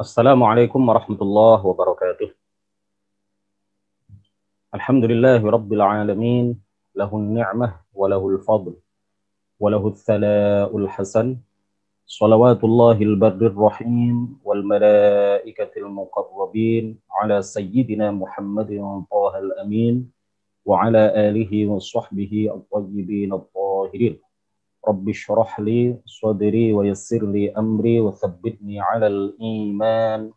Assalamualaikum warahmatullahi wabarakatuh. Alhamdulillahi rabbil alamin. Lahun ni'mah wa lahul fadl wa lahul thala'ul hasan. Salawatullahil barrir rahim wal malaikatil muqarrabin ala sayyidina Muhammadin tahal amin wa ala alihi wa sahbihi at-tayyibin at-tahirin. Rabbi shrah li sadri wa yassir li amri wa thabbitni 'alal iman.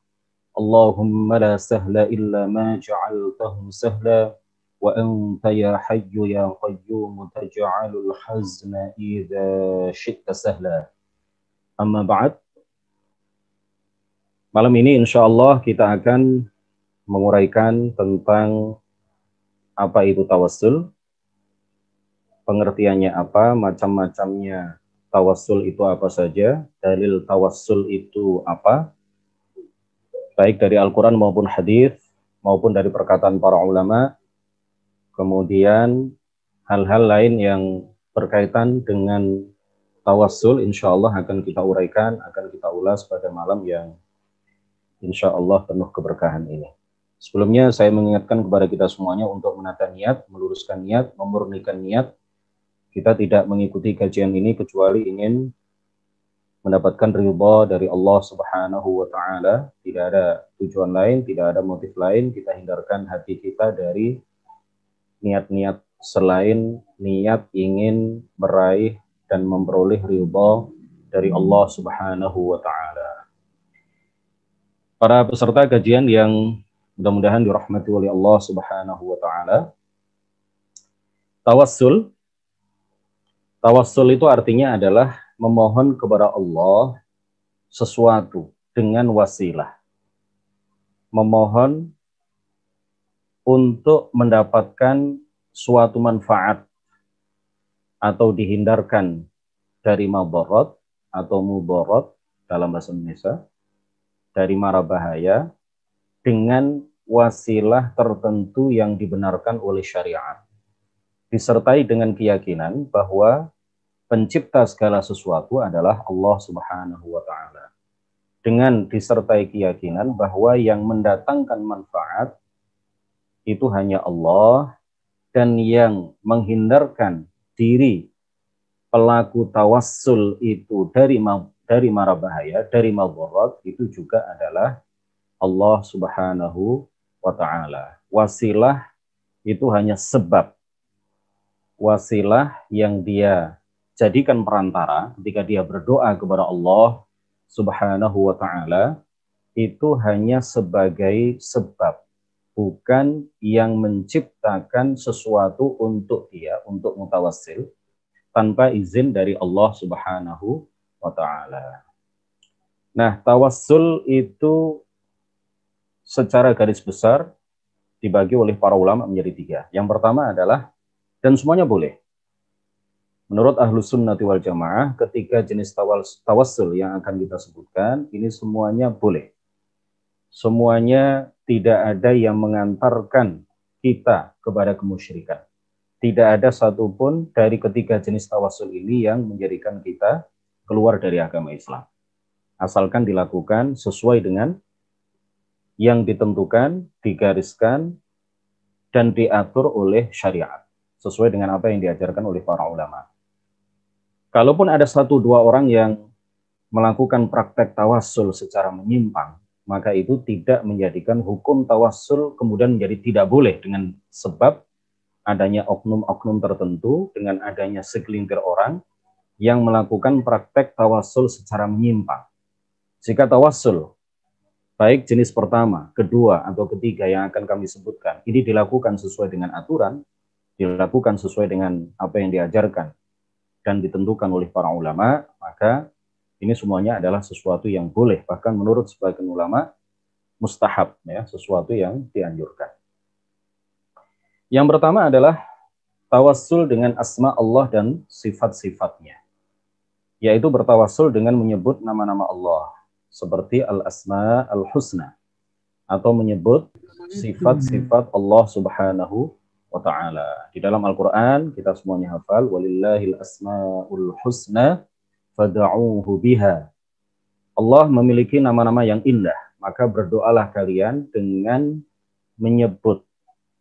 Allahumma la sahla illa ma ja'altahu sahla wa anta ya hayyu ya qayyum taj'alul hazna idza syi'ta sahla. Amma ba'd. Malam ini insyaallah kita akan menguraikan tentang apa itu tawassul, pengertiannya apa, macam-macamnya tawassul itu apa saja, dalil tawassul itu apa, baik dari Al-Quran maupun hadis, maupun dari perkataan para ulama, kemudian hal-hal lain yang berkaitan dengan tawassul, insya Allah akan kita uraikan, akan kita ulas pada malam yang insya Allah penuh keberkahan ini. Sebelumnya saya mengingatkan kepada kita semuanya untuk menata niat, meluruskan niat, memurnikan niat. Kita tidak mengikuti kajian ini kecuali ingin mendapatkan ridha dari Allah Subhanahu wa Ta'ala. Tidak ada tujuan lain, tidak ada motif lain. Kita hindarkan hati kita dari niat-niat selain niat ingin meraih dan memperoleh ridha dari Allah Subhanahu wa Ta'ala. Para peserta kajian yang mudah-mudahan dirahmati oleh Allah Subhanahu wa Ta'ala, tawassul itu artinya adalah memohon kepada Allah sesuatu dengan wasilah. Memohon untuk mendapatkan suatu manfaat atau dihindarkan dari madarat atau mudarat dalam bahasa Indonesia, dari mara bahaya dengan wasilah tertentu yang dibenarkan oleh syariat. Disertai dengan keyakinan bahwa pencipta segala sesuatu adalah Allah Subhanahu wa Ta'ala. Dengan disertai keyakinan bahwa yang mendatangkan manfaat itu hanya Allah, dan yang menghindarkan diri pelaku tawassul itu dari mara bahaya, dari madarat, itu juga adalah Allah Subhanahu wa Ta'ala. Wasilah itu hanya sebab. Wasilah yang dia jadikan perantara ketika dia berdoa kepada Allah Subhanahu wa Ta'ala itu hanya sebagai sebab, bukan yang menciptakan sesuatu untuk dia, untuk mutawassil, tanpa izin dari Allah Subhanahu wa Ta'ala. Nah, tawassul itu secara garis besar dibagi oleh para ulama menjadi tiga. Yang pertama adalah, dan semuanya boleh. Menurut Ahlus Sunnati wal Jamaah, ketiga jenis tawassul yang akan kita sebutkan, ini semuanya boleh. Semuanya tidak ada yang mengantarkan kita kepada kemusyrikan. Tidak ada satupun dari ketiga jenis tawassul ini yang menjadikan kita keluar dari agama Islam. Asalkan dilakukan sesuai dengan yang ditentukan, digariskan, dan diatur oleh syariat. Sesuai dengan apa yang diajarkan oleh para ulama. Kalaupun ada satu dua orang yang melakukan praktek tawassul secara menyimpang, maka itu tidak menjadikan hukum tawassul kemudian menjadi tidak boleh dengan sebab adanya oknum-oknum tertentu, dengan adanya segelintir orang yang melakukan praktek tawassul secara menyimpang. Jika tawassul, baik jenis pertama, kedua, atau ketiga yang akan kami sebutkan, ini dilakukan sesuai dengan aturan, dilakukan sesuai dengan apa yang diajarkan dan ditentukan oleh para ulama, maka ini semuanya adalah sesuatu yang boleh, bahkan menurut sebagian ulama mustahab, ya, sesuatu yang dianjurkan. Yang pertama adalah tawassul dengan asma Allah dan sifat-sifatnya, yaitu bertawassul dengan menyebut nama-nama Allah seperti al-asma al-husna, atau menyebut sifat-sifat Allah Subhanahu wa Ta'ala. Di dalam Al-Quran kita semuanya hafal, walillahil asma'ul husna fada'uhu biha. Allah memiliki nama-nama yang indah, maka berdoalah kalian dengan menyebut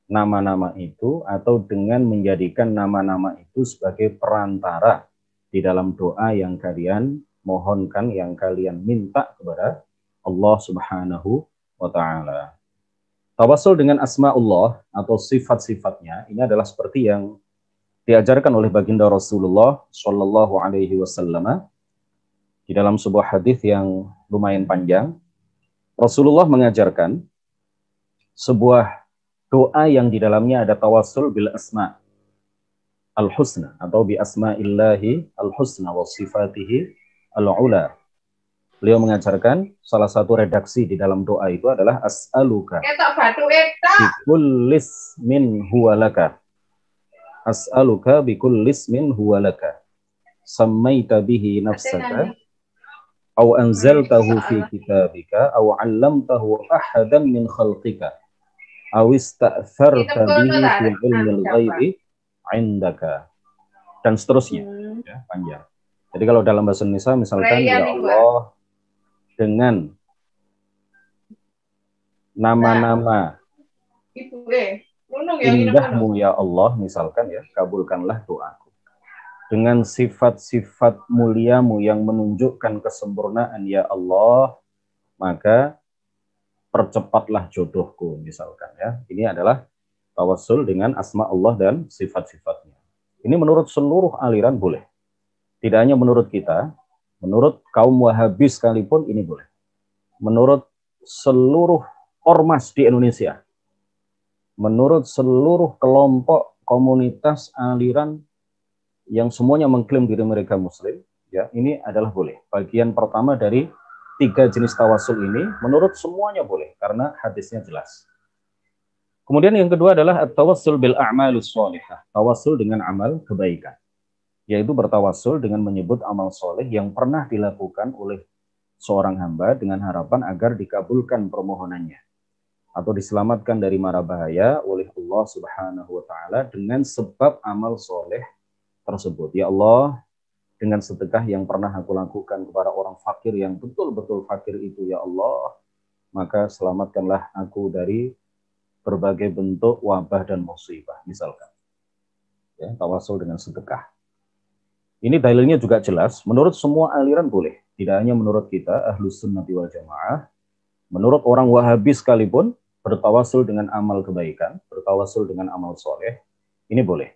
nama-nama itu atau dengan menjadikan nama-nama itu sebagai perantara di dalam doa yang kalian mohonkan, yang kalian minta kepada Allah Subhanahu wa Ta'ala. Tawassul dengan asma'ullah atau sifat-sifatnya ini adalah seperti yang diajarkan oleh baginda Rasulullah Shallallahu Alaihi Wasallam di dalam sebuah hadis yang lumayan panjang. Rasulullah mengajarkan sebuah doa yang di dalamnya ada tawassul bil asma al-husna atau bi asma'illahi al-husna wa sifatihi al-ula. Beliau mengajarkan salah satu redaksi di dalam doa itu adalah as'aluka bikullis min huwa laka. As'aluka bikullis min huwa laka. Sammaita bihi nafsaka aw anzaltahu fi kitabika aw 'allamtahu ahadan min khalqika aw ista'tharta bihi fi ilmil ghaibi 'indaka. Dan seterusnya. Ya, panjang. Jadi kalau dalam bahasa Indonesia misalkan ya Allah dengan nama-nama indahmu ya Allah, misalkan ya, kabulkanlah doaku. Dengan sifat-sifat muliamu yang menunjukkan kesempurnaan ya Allah, maka percepatlah jodohku, misalkan ya. Ini adalah tawassul dengan asma Allah dan sifat-sifatnya. Ini menurut seluruh aliran boleh. Tidak hanya menurut kita, menurut kaum Wahabi sekalipun ini boleh. Menurut seluruh ormas di Indonesia, menurut seluruh kelompok komunitas aliran yang semuanya mengklaim diri mereka Muslim, ya ini adalah boleh. Bagian pertama dari 3 jenis tawassul ini, menurut semuanya boleh karena hadisnya jelas. Kemudian yang kedua adalah at-tawassul bil a'malus sholihah, tawassul dengan amal kebaikan. Yaitu bertawassul dengan menyebut amal soleh yang pernah dilakukan oleh seorang hamba dengan harapan agar dikabulkan permohonannya atau diselamatkan dari mara bahaya oleh Allah Subhanahu wa Ta'ala dengan sebab amal soleh tersebut. Ya Allah, dengan sedekah yang pernah aku lakukan kepada orang fakir yang betul-betul fakir itu, ya Allah, maka selamatkanlah aku dari berbagai bentuk wabah dan musibah, misalkan. Ya, tawassul dengan sedekah. Ini dalilnya juga jelas, menurut semua aliran boleh. Tidak hanya menurut kita, Ahlus Sunnati wal Jamaah. Menurut orang Wahabi sekalipun, bertawassul dengan amal kebaikan, bertawassul dengan amal soleh, ini boleh.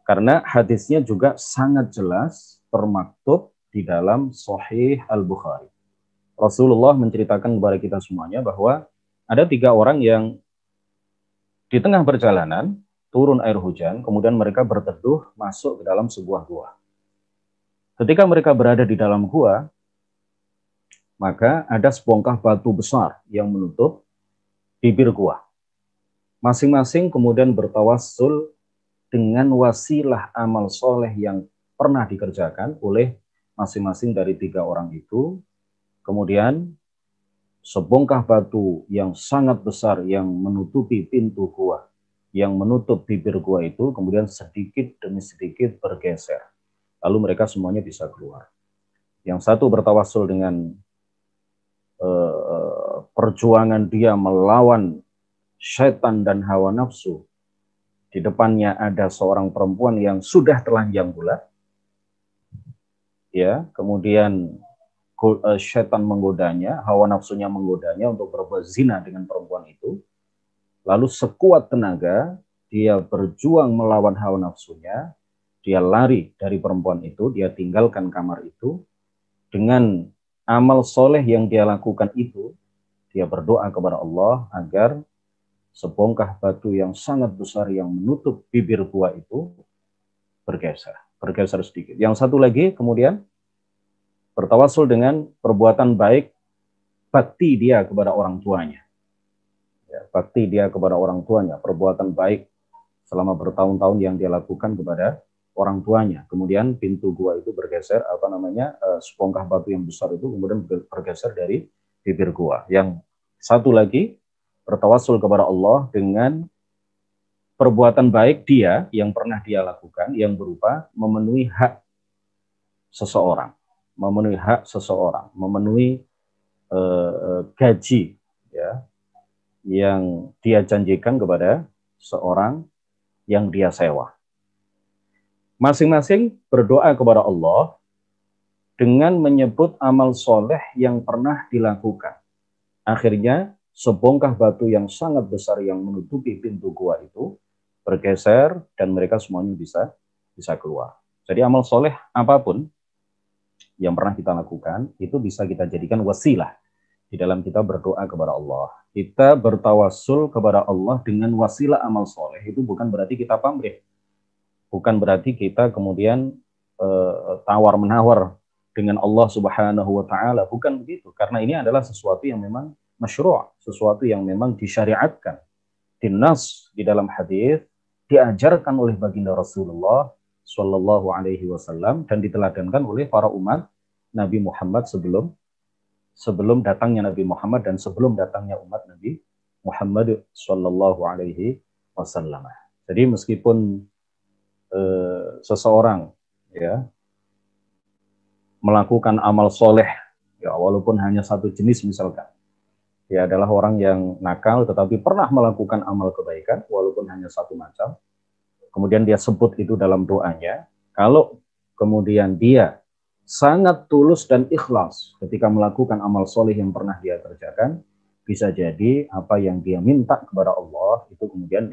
Karena hadisnya juga sangat jelas, termaktub di dalam Sahih Al-Bukhari. Rasulullah menceritakan kepada kita semuanya bahwa ada 3 orang yang di tengah perjalanan, turun air hujan, kemudian mereka berteduh masuk ke dalam sebuah gua. Ketika mereka berada di dalam gua, maka ada sebongkah batu besar yang menutup bibir gua. Masing-masing kemudian bertawassul dengan wasilah amal soleh yang pernah dikerjakan oleh masing-masing dari 3 orang itu. Kemudian sebongkah batu yang sangat besar yang menutupi pintu gua, yang menutup bibir gua itu kemudian sedikit demi sedikit bergeser. Lalu mereka semuanya bisa keluar. Yang satu bertawassul dengan perjuangan dia melawan syaitan dan hawa nafsu. Di depannya ada seorang perempuan yang sudah telanjang pula. Ya, kemudian syaitan menggodanya, hawa nafsunya menggodanya untuk berbuat zina dengan perempuan itu. Lalu sekuat tenaga, dia berjuang melawan hawa nafsunya, dia lari dari perempuan itu, dia tinggalkan kamar itu, dengan amal soleh yang dia lakukan itu, dia berdoa kepada Allah agar sebongkah batu yang sangat besar yang menutup bibir gua itu bergeser sedikit. Yang satu lagi kemudian bertawassul dengan perbuatan baik, bakti dia kepada orang tuanya. Ya, bakti dia kepada orang tuanya, perbuatan baik selama bertahun-tahun yang dia lakukan kepada orang tuanya. Kemudian pintu gua itu bergeser, sebongkah batu yang besar itu kemudian bergeser dari bibir gua. Yang satu lagi bertawassul kepada Allah dengan perbuatan baik dia yang pernah dia lakukan yang berupa memenuhi hak seseorang, memenuhi gaji ya yang dia janjikan kepada seorang yang dia sewa. Masing-masing berdoa kepada Allah dengan menyebut amal soleh yang pernah dilakukan. Akhirnya sebongkah batu yang sangat besar yang menutupi pintu gua itu bergeser dan mereka semuanya bisa keluar. Jadi amal soleh apapun yang pernah kita lakukan itu bisa kita jadikan wasilah di dalam kita berdoa kepada Allah. Kita bertawassul kepada Allah dengan wasilah amal soleh itu bukan berarti kita pamrih, bukan berarti kita kemudian tawar-menawar dengan Allah Subhanahu wa taala, bukan begitu. Karena ini adalah sesuatu yang memang masyru', sesuatu yang memang disyariatkan. Dinas di dalam hadis diajarkan oleh baginda Rasulullah Shallallahu alaihi wasallam dan diteladankan oleh para umat Nabi Muhammad sebelum datangnya Nabi Muhammad dan sebelum datangnya umat Nabi Muhammad Shallallahu alaihi wasallam. Jadi meskipun seseorang ya melakukan amal soleh ya walaupun hanya satu jenis, misalkan dia adalah orang yang nakal tetapi pernah melakukan amal kebaikan walaupun hanya satu macam, kemudian dia sebut itu dalam doanya, kalau kemudian dia sangat tulus dan ikhlas ketika melakukan amal soleh yang pernah dia kerjakan, bisa jadi apa yang dia minta kepada Allah itu kemudian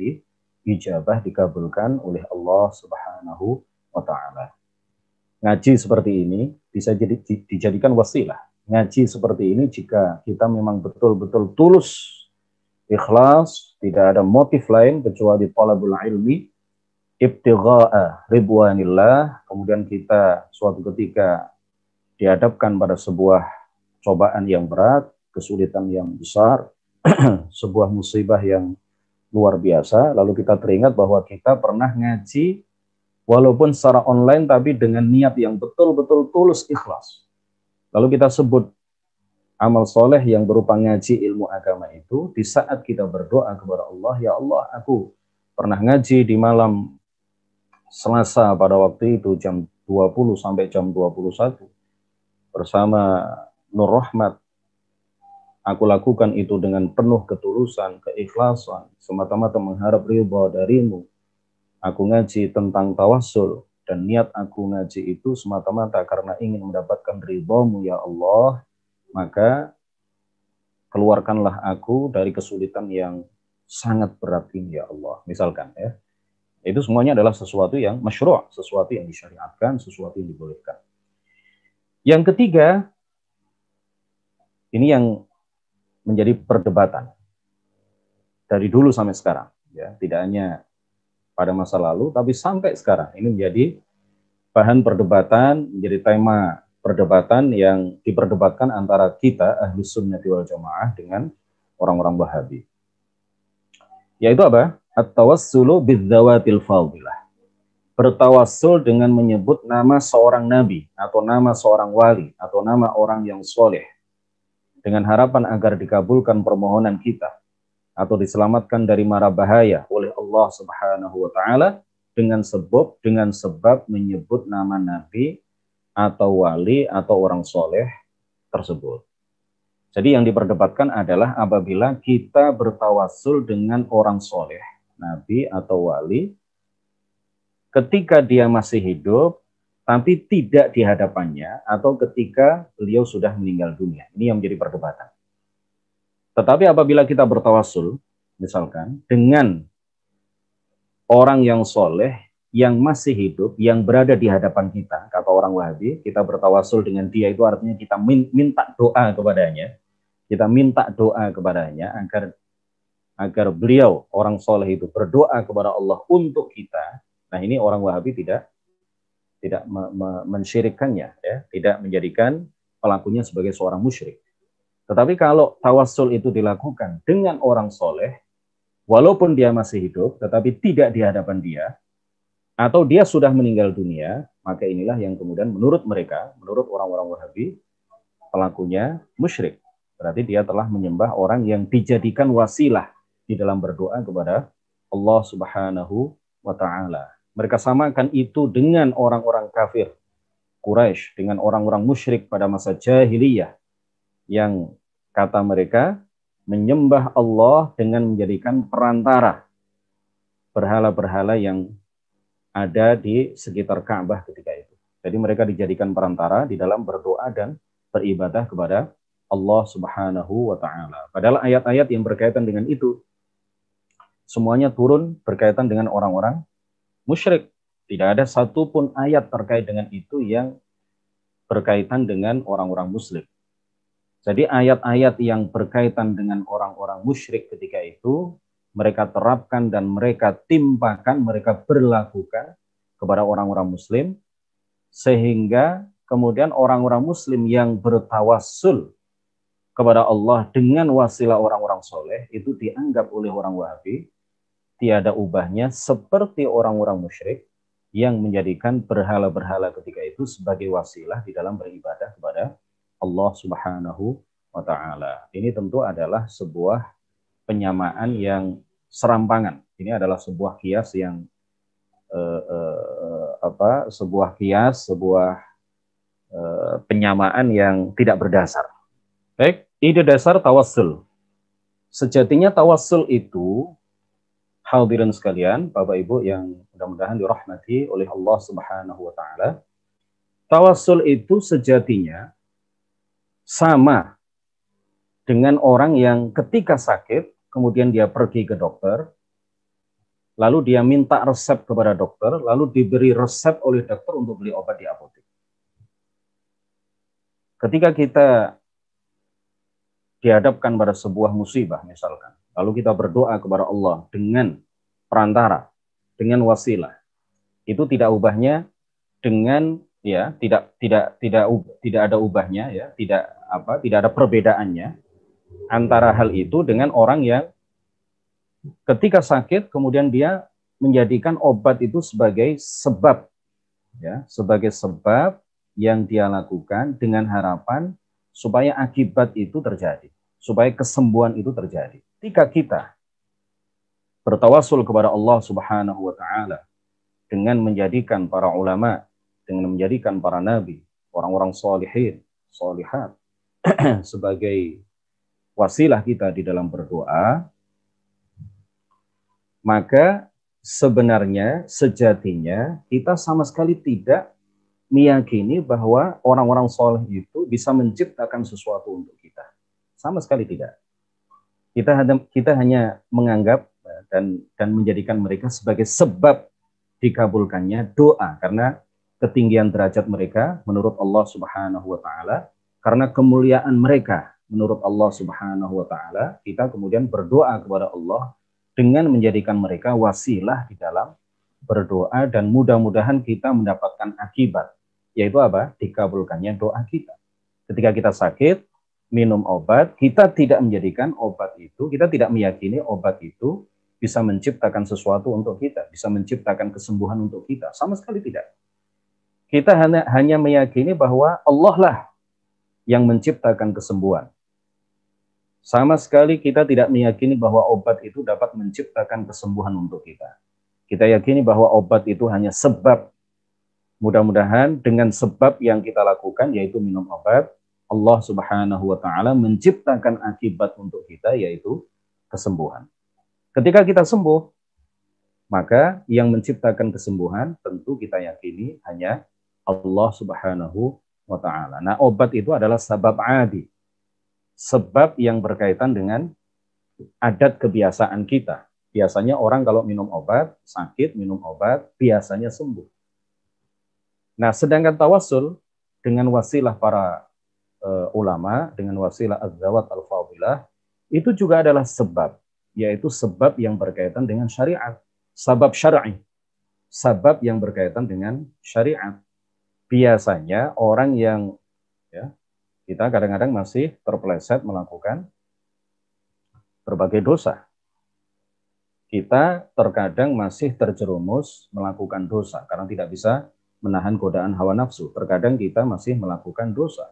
dijabah, dikabulkan oleh Allah Subhanahu wa ta'ala. Ngaji seperti ini bisa dijadikan wasilah. Ngaji seperti ini jika kita memang betul-betul tulus, ikhlas, tidak ada motif lain kecuali talabul ilmi, ibtigha'a ridwanillah, kemudian kita suatu ketika dihadapkan pada sebuah cobaan yang berat, kesulitan yang besar, sebuah musibah yang luar biasa, lalu kita teringat bahwa kita pernah ngaji walaupun secara online tapi dengan niat yang betul-betul tulus ikhlas. Lalu kita sebut amal soleh yang berupa ngaji ilmu agama itu di saat kita berdoa kepada Allah, ya Allah, aku pernah ngaji di malam Selasa pada waktu itu jam 20 sampai jam 21 bersama Nur Rahmat. Aku lakukan itu dengan penuh ketulusan, keikhlasan, semata-mata mengharap ridha darimu. Aku ngaji tentang tawassul, dan niat aku ngaji itu semata-mata karena ingin mendapatkan ridhamu ya Allah, maka keluarkanlah aku dari kesulitan yang sangat berat ini ya Allah. Misalkan ya. Itu semuanya adalah sesuatu yang masyru', sesuatu yang disyariatkan, sesuatu yang dibolehkan. Yang ketiga, ini yang menjadi perdebatan dari dulu sampai sekarang, ya, tidak hanya pada masa lalu, tapi sampai sekarang ini menjadi bahan perdebatan, menjadi tema perdebatan yang diperdebatkan antara kita Ahlus Sunnati wal Jamaah dengan orang-orang Wahabi. Yaitu apa? At-tawassulu bidzawatil fadilah. Bertawassul dengan menyebut nama seorang nabi atau nama seorang wali atau nama orang yang soleh dengan harapan agar dikabulkan permohonan kita atau diselamatkan dari mara bahaya oleh Allah Subhanahu wa taala dengan sebab menyebut nama nabi atau wali atau orang soleh tersebut. Jadi yang diperdebatkan adalah apabila kita bertawassul dengan orang soleh, nabi atau wali, ketika dia masih hidup tapi tidak di hadapannya, atau ketika beliau sudah meninggal dunia. Ini yang menjadi perdebatan. Tetapi apabila kita bertawassul, misalkan, dengan orang yang soleh, yang masih hidup, yang berada di hadapan kita, kata orang Wahabi, kita bertawassul dengan dia itu artinya kita minta doa kepadanya, kita minta doa kepadanya agar beliau, orang soleh itu, berdoa kepada Allah untuk kita. Nah ini orang Wahabi tidak mensyirikkannya, ya, tidak menjadikan pelakunya sebagai seorang musyrik. Tetapi kalau tawassul itu dilakukan dengan orang soleh, walaupun dia masih hidup, tetapi tidak di hadapan dia, atau dia sudah meninggal dunia, maka inilah yang kemudian menurut mereka, menurut orang-orang Wahabi, pelakunya musyrik. Berarti dia telah menyembah orang yang dijadikan wasilah di dalam berdoa kepada Allah Subhanahu wa ta'ala. Mereka samakan itu dengan orang-orang kafir Quraisy, dengan orang-orang musyrik pada masa jahiliyah yang Kata mereka, menyembah Allah dengan menjadikan perantara berhala-berhala yang ada di sekitar Ka'bah ketika itu. Jadi mereka dijadikan perantara di dalam berdoa dan beribadah kepada Allah Subhanahu wa taala. Padahal ayat-ayat yang berkaitan dengan itu semuanya turun berkaitan dengan orang-orang musyrik. Tidak ada satupun ayat terkait dengan itu yang berkaitan dengan orang-orang muslim. Jadi ayat-ayat yang berkaitan dengan orang-orang musyrik ketika itu mereka terapkan dan mereka timpakan, mereka berlakukan kepada orang-orang muslim, sehingga kemudian orang-orang muslim yang bertawassul kepada Allah dengan wasilah orang-orang soleh itu dianggap oleh orang Wahabi tiada ubahnya seperti orang-orang musyrik yang menjadikan berhala-berhala ketika itu sebagai wasilah di dalam beribadah kepada Allah Subhanahu wa taala. Ini tentu adalah sebuah penyamaan yang serampangan. Ini adalah sebuah kias yang sebuah penyamaan yang tidak berdasar. Baik, ide dasar tawassul. Sejatinya tawassul itu, hadirin sekalian, Bapak Ibu yang mudah-mudahan dirahmati oleh Allah Subhanahu wa taala, tawassul itu sejatinya sama dengan orang yang ketika sakit kemudian dia pergi ke dokter, lalu dia minta resep kepada dokter, lalu diberi resep oleh dokter untuk beli obat di apotek. Ketika kita dihadapkan pada sebuah musibah misalkan, lalu kita berdoa kepada Allah dengan perantara, dengan wasilah, itu tidak ubahnya dengan tidak ada ubahnya ya, tidak ada perbedaannya antara hal itu dengan orang yang ketika sakit kemudian dia menjadikan obat itu sebagai sebab ya, sebagai sebab yang dia lakukan dengan harapan supaya akibat itu terjadi, supaya kesembuhan itu terjadi. Ketika kita bertawassul kepada Allah Subhanahu wa taala dengan menjadikan para ulama, dengan menjadikan para nabi, orang-orang solihin, solihat sebagai wasilah kita di dalam berdoa, maka sebenarnya sejatinya kita sama sekali tidak meyakini bahwa orang-orang soleh itu bisa menciptakan sesuatu untuk kita. Sama sekali tidak. Kita hanya menganggap dan menjadikan mereka sebagai sebab dikabulkannya doa karena ketinggian derajat mereka menurut Allah Subhanahu wa taala, karena kemuliaan mereka menurut Allah Subhanahu wa taala, kita kemudian berdoa kepada Allah dengan menjadikan mereka wasilah di dalam berdoa dan mudah-mudahan kita mendapatkan akibat, yaitu apa? Dikabulkannya doa kita. Ketika kita sakit, minum obat, kita tidak menjadikan obat itu, kita tidak meyakini obat itu bisa menciptakan sesuatu untuk kita, bisa menciptakan kesembuhan untuk kita. Sama sekali tidak. Kita hanya meyakini bahwa Allah lah yang menciptakan kesembuhan. Sama sekali kita tidak meyakini bahwa obat itu dapat menciptakan kesembuhan untuk kita. Kita yakini bahwa obat itu hanya sebab. Mudah-mudahan dengan sebab yang kita lakukan, yaitu minum obat, Allah Subhanahu wa taala menciptakan akibat untuk kita, yaitu kesembuhan. Ketika kita sembuh, maka yang menciptakan kesembuhan tentu kita yakini hanya Allah Subhanahu wa taala. Nah, obat itu adalah sabab adi. Sebab yang berkaitan dengan adat kebiasaan kita. Biasanya orang kalau minum obat, sakit, minum obat, biasanya sembuh. Nah, sedangkan tawassul dengan wasilah para ulama, dengan wasilah az-zawat al-fadilah, itu juga adalah sebab, yaitu sebab yang berkaitan dengan syariat. Sabab syar'i. Sabab yang berkaitan dengan syariat. Biasanya orang yang kita kadang-kadang masih terpeleset melakukan berbagai dosa. Kita terkadang masih terjerumus melakukan dosa karena tidak bisa menahan godaan hawa nafsu. Terkadang kita masih melakukan dosa.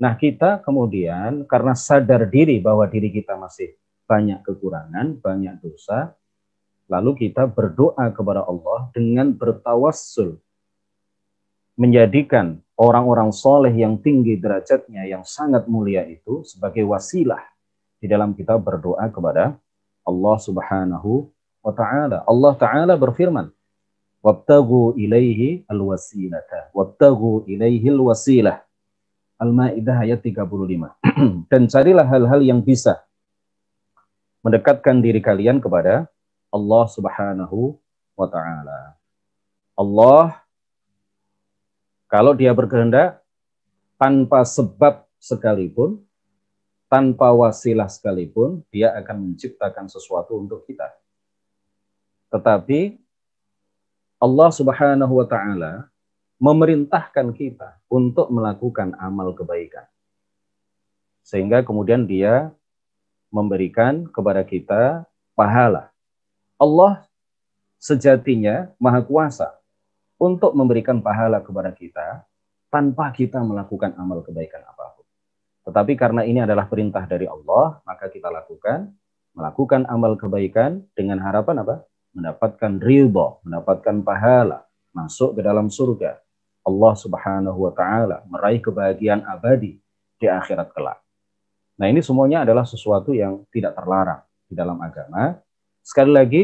Nah, kita kemudian karena sadar diri bahwa diri kita masih banyak kekurangan, banyak dosa, lalu kita berdoa kepada Allah dengan bertawassul, menjadikan orang-orang soleh yang tinggi derajatnya, yang sangat mulia itu sebagai wasilah di dalam kita berdoa kepada Allah Subhanahu wa Ta'ala. Allah Ta'ala berfirman, wabtagu ilaihi alwasilata, wabtagu ilaihi alwasilah. Al-Maidah ayat 35. Dan carilah hal-hal yang bisa mendekatkan diri kalian kepada Allah Subhanahu wa Ta'ala. Allah, kalau dia berkehendak, tanpa sebab sekalipun, tanpa wasilah sekalipun, dia akan menciptakan sesuatu untuk kita. Tetapi Allah Subhanahu wa Ta'ala memerintahkan kita untuk melakukan amal kebaikan. Sehingga kemudian dia memberikan kepada kita pahala. Allah sejatinya Maha Kuasa untuk memberikan pahala kepada kita tanpa kita melakukan amal kebaikan apapun. Tetapi karena ini adalah perintah dari Allah, maka kita melakukan amal kebaikan dengan harapan apa? Mendapatkan ridha, mendapatkan pahala, masuk ke dalam surga Allah Subhanahu wa Ta'ala, meraih kebahagiaan abadi di akhirat kelak. Nah, ini semuanya adalah sesuatu yang tidak terlarang di dalam agama. Sekali lagi,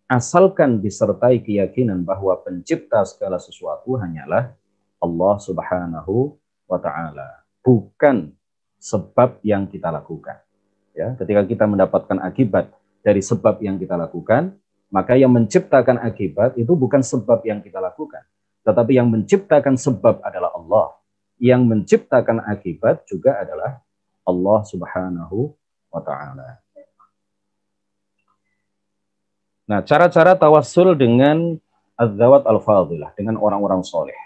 asalkan disertai keyakinan bahwa pencipta segala sesuatu hanyalah Allah Subhanahu wa Ta'ala, bukan sebab yang kita lakukan. Ya, ketika kita mendapatkan akibat dari sebab yang kita lakukan, maka yang menciptakan akibat itu bukan sebab yang kita lakukan, tetapi yang menciptakan sebab adalah Allah. Yang menciptakan akibat juga adalah Allah Subhanahu wa Ta'ala. Nah, cara-cara tawassul dengan az-zawat al-fadilah, dengan orang-orang soleh.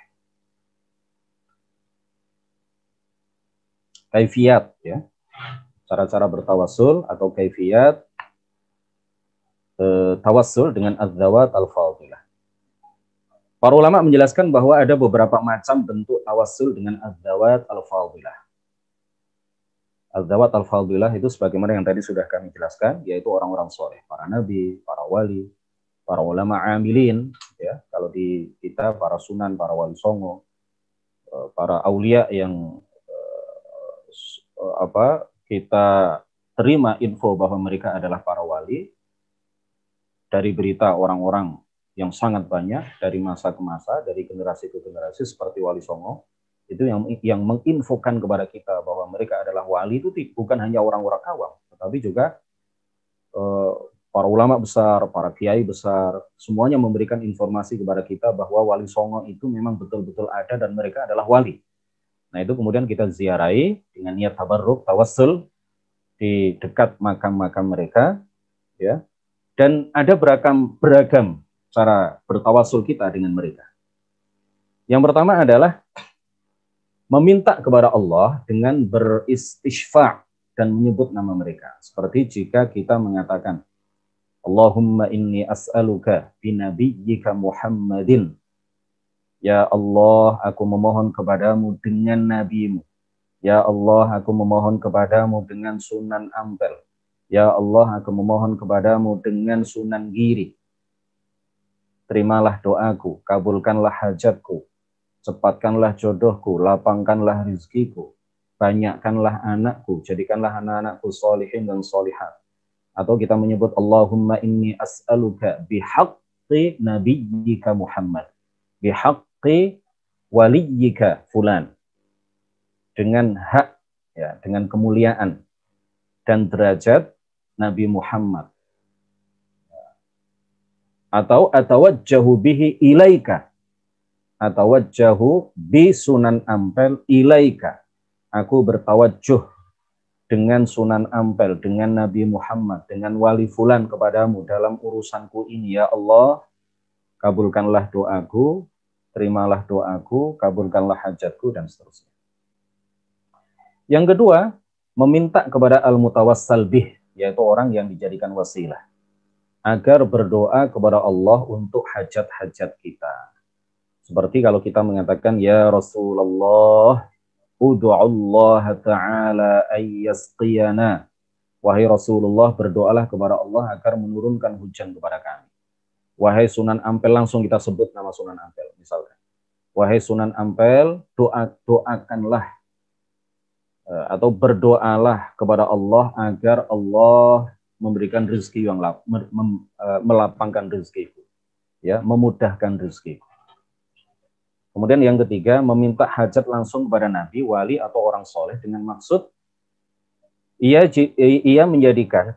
Kaifiyat, ya. Cara-cara bertawassul atau kaifiyat tawassul dengan az-zawat al-fadilah. Para ulama menjelaskan bahwa ada beberapa macam bentuk tawassul dengan az-zawat al-fadilah. Az-zawat al-fadilah itu sebagaimana yang tadi sudah kami jelaskan, yaitu orang-orang soleh, para nabi, para wali, para ulama amilin, ya. Kalau di kita para sunan, para wali songo, para aulia yang kita terima info bahwa mereka adalah para wali dari berita orang-orang yang sangat banyak dari masa ke masa, dari generasi ke generasi, seperti wali songo. Itu yang menginfokan kepada kita bahwa mereka adalah wali itu bukan hanya orang-orang awam, tetapi juga para ulama besar, para kiai besar, semuanya memberikan informasi kepada kita bahwa wali songo itu memang betul-betul ada dan mereka adalah wali. Nah, itu kemudian kita ziarahi dengan niat tabarruk, tawassul di dekat makam-makam mereka, ya. Dan ada beragam cara bertawassul kita dengan mereka. Yang pertama adalah meminta kepada Allah dengan beristishfa' dan menyebut nama mereka. Seperti jika kita mengatakan, Allahumma inni as'aluka binabiyyika Muhammadin. Ya Allah, aku memohon kepadamu dengan nabimu. Ya Allah, aku memohon kepadamu dengan Sunan Ampel. Ya Allah, aku memohon kepadamu dengan Sunan Giri. Terimalah doaku, kabulkanlah hajatku, cepatkanlah jodohku, lapangkanlah rizkiku, banyakkanlah anakku, jadikanlah anak-anakku solihin dan solihat. Atau kita menyebut Allahumma inni as'aluka bihaqqi nabiyyika Muhammad, bihaqqi waliyyika fulan, dengan hak, ya, dengan kemuliaan dan derajat Nabi Muhammad. Atau atawajjahu bihi ilaika, atawajjahu bi Sunan Ampel ilaika, aku bertawajjuh dengan Sunan Ampel, dengan Nabi Muhammad, dengan wali fulan kepadamu dalam urusanku ini. Ya Allah, kabulkanlah doaku, terimalah doaku, kabulkanlah hajatku, dan seterusnya. Yang kedua, meminta kepada al-mutawassal bih, yaitu orang yang dijadikan wasilah, agar berdoa kepada Allah untuk hajat-hajat kita. Seperti kalau kita mengatakan, Ya Rasulullah, Udu'allah ta'ala ayyasqiyana. Wahai Rasulullah, berdoalah kepada Allah agar menurunkan hujan kepada kami. Wahai Sunan Ampel, langsung kita sebut nama Sunan Ampel, misalkan. wahai Sunan Ampel, doakanlah atau berdoalah kepada Allah agar Allah memberikan rezeki yang melapangkan rezekiku, ya, memudahkan rezeki. Kemudian yang ketiga, meminta hajat langsung kepada nabi, wali atau orang soleh dengan maksud ia menjadikan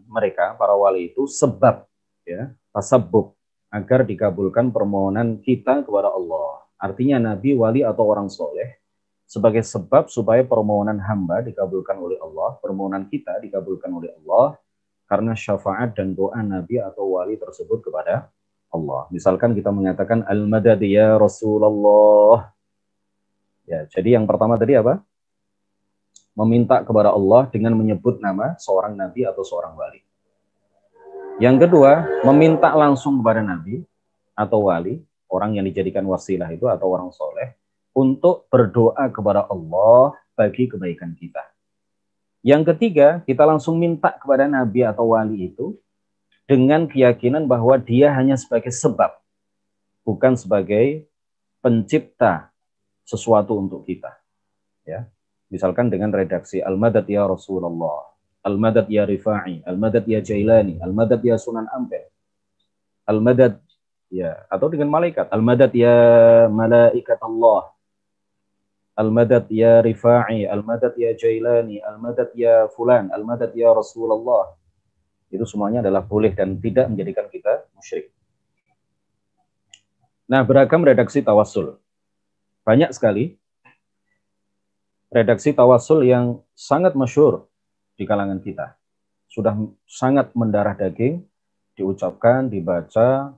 mereka para wali itu sebab, ya, tasabbub agar dikabulkan permohonan kita kepada Allah. Artinya nabi, wali atau orang soleh sebagai sebab supaya permohonan hamba dikabulkan oleh Allah, permohonan kita dikabulkan oleh Allah karena syafaat dan doa nabi atau wali tersebut kepada Allah. Misalkan kita mengatakan al-madad ya Rasulullah. Ya, jadi yang pertama tadi apa? Meminta kepada Allah dengan menyebut nama seorang nabi atau seorang wali. Yang kedua, meminta langsung kepada nabi atau wali, orang yang dijadikan wasilah itu atau orang soleh, untuk berdoa kepada Allah bagi kebaikan kita. Yang ketiga, kita langsung minta kepada nabi atau wali itu dengan keyakinan bahwa dia hanya sebagai sebab, bukan sebagai pencipta sesuatu untuk kita. Ya, misalkan dengan redaksi Al-Madad ya Rasulullah, Al-Madad ya Rifa'i, Al-Madad ya Jailani, Al-Madad ya Sunan Ampel, Al-Madad ya, atau dengan malaikat, Al-Madad ya Malaikat Allah, Al-Madad ya Rifa'i, Al-Madad ya Jailani, Al-Madad ya Fulan, Al-Madad ya Rasulullah. Itu semuanya adalah boleh dan tidak menjadikan kita musyrik. Nah, beragam redaksi tawassul. Banyak sekali redaksi tawassul yang sangat masyhur di kalangan kita. Sudah sangat mendarah daging, diucapkan, dibaca,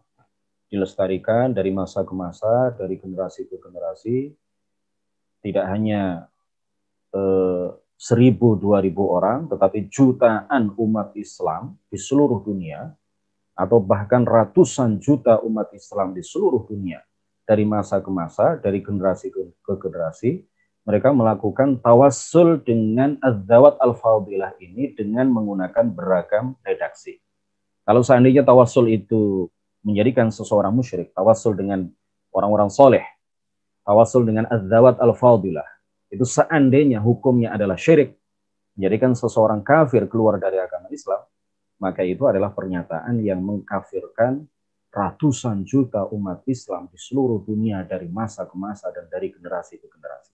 dilestarikan dari masa ke masa, dari generasi ke generasi. Tidak hanya 1.000, 2.000 orang, tetapi jutaan umat Islam di seluruh dunia, atau bahkan ratusan juta umat Islam di seluruh dunia, dari masa ke masa, dari generasi ke generasi, mereka melakukan tawassul dengan az-zawat al-fadilah ini dengan menggunakan beragam redaksi. Kalau seandainya tawassul itu menjadikan seseorang musyrik, tawassul dengan orang-orang soleh, tawassul dengan az-zawat al-fadilah, itu seandainya hukumnya adalah syirik, menjadikan seseorang kafir keluar dari agama Islam, maka itu adalah pernyataan yang mengkafirkan ratusan juta umat Islam di seluruh dunia dari masa ke masa dan dari generasi ke generasi.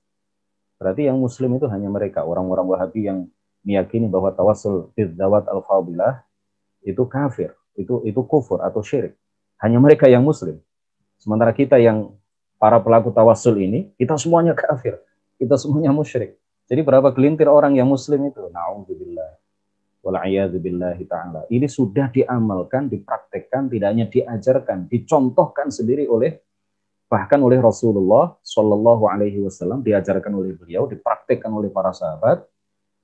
Berarti yang muslim itu hanya mereka, orang-orang Wahabi yang meyakini bahwa tawassul bidzawat al-fadilah itu kafir, itu kufur atau syirik. Hanya mereka yang muslim. Sementara kita yang para pelaku tawassul ini, kita semuanya kafir, kita semuanya musyrik. Jadi berapa gelintir orang yang muslim itu? Na'udzubillah. Wal'iyadzubillahi ta'ala. Ini sudah diamalkan, dipraktekkan, tidak hanya diajarkan, dicontohkan sendiri bahkan oleh Rasulullah Shallallahu Alaihi Wasallam, diajarkan oleh beliau, dipraktekkan oleh para sahabat,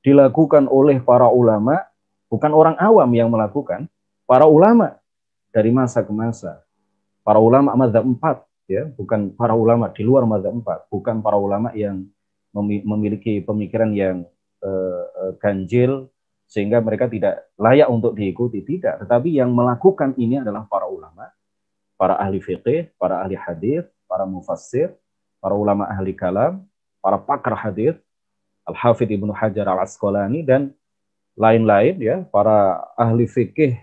dilakukan oleh para ulama, bukan orang awam yang melakukan, para ulama dari masa ke masa, para ulama mazhab 4, ya, bukan para ulama di luar mazhab 4, bukan para ulama yang memiliki pemikiran yang ganjil sehingga mereka tidak layak untuk diikuti, tidak. Tetapi yang melakukan ini adalah para ulama, para ahli fiqih, para ahli hadis, para mufassir, para ulama ahli kalam, para pakar hadis, Al-Hafidz Ibnu Hajar Al-Asqalani dan lain-lain, ya, para ahli fikih